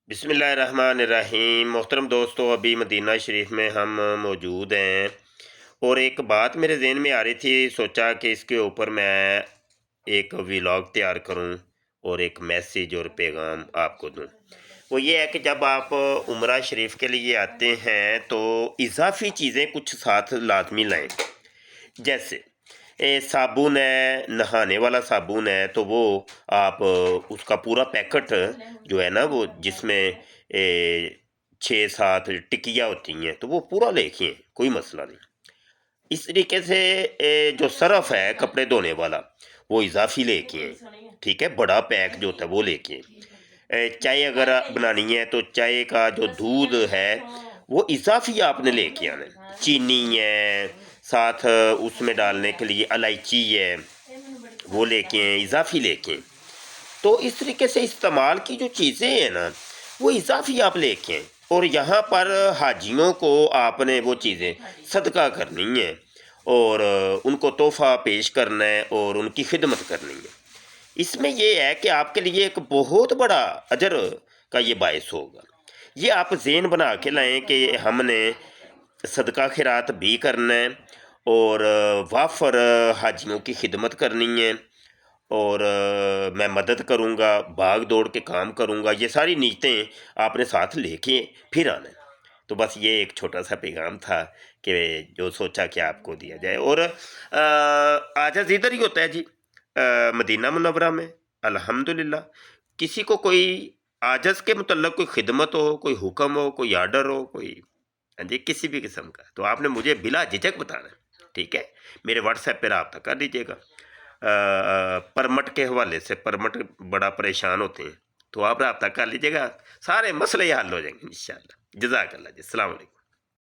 बिस्मिल्लाहिर्रहमानिर्रहीम। मोहतरम दोस्तों, अभी मदीना शरीफ में हम मौजूद हैं और एक बात मेरे जहन में आ रही थी। सोचा कि इसके ऊपर मैं एक व्लॉग तैयार करूं और एक मैसेज और पैगाम आपको दूं। वो ये है कि जब आप उम्रा शरीफ के लिए आते हैं तो इजाफी चीज़ें कुछ साथ लाजमी लाएं। जैसे साबुन है, नहाने वाला साबुन है, तो वो आप उसका पूरा पैकेट जो है ना, वो जिसमें 6-7 टिकिया होती हैं, तो वो पूरा लेके आएँ, कोई मसला नहीं। इस तरीके से जो सरफ़ है कपड़े धोने वाला, वो इज़ाफ़ी लेके आएँ, ठीक है? बड़ा पैक जो होता है वो लेके आएँ। चाय अगर बनानी है तो चाय का जो दूध है, वो इज़ाफ़ी आपने लेके आना है। चीनी है, साथ उसमें डालने के लिए इलायची है, वो लेके आएँ, इज़ाफ़ी लेके आएँ। तो इस तरीके से इस्तेमाल की जो चीज़ें हैं ना, वो इज़ाफ़ी आप लेके आएँ और यहाँ पर हाजियों को आपने वो चीज़ें सदका करनी है और उनको तोहफ़ा पेश करना है और उनकी खिदमत करनी है। इसमें ये है कि आपके लिए एक बहुत बड़ा अजर का ये बायस होगा। ये आप ज़हन बना के लाएँ कि हमने सदका खैरात भी करना है और वाफ़र हाजियों की खिदमत करनी है और मैं मदद करूँगा, भाग-दौड़ के काम करूँगा, ये सारी नीयतें आपने साथ लेके फिर आना है। तो बस ये एक छोटा-सा पैगाम था कि जो सोचा कि आपको दिया जाए और आज़ाज़ इधर ही होता है जी, मदीना मुनव्वरा में, अल्हम्दुलिल्लाह। किसी को कोई आज़ाज़ के मुतल्लक कोई खिदमत हो, कोई हुक्म हो, कोई ऑर्डर हो, कोई हाँ जी, किसी भी किस्म का, तो आपने मुझे बिला झिझक बताना है, ठीक है? मेरे व्हाट्सएप पे राब्ता कर लीजिएगा। परमट के हवाले से, परमट बड़ा परेशान होते हैं, तो आप राब्ता कर लीजिएगा, सारे मसले ही हल हो जाएँगे इंशाअल्लाह। जज़ाकल्लाह जी, अस्सलाम वालेकुम।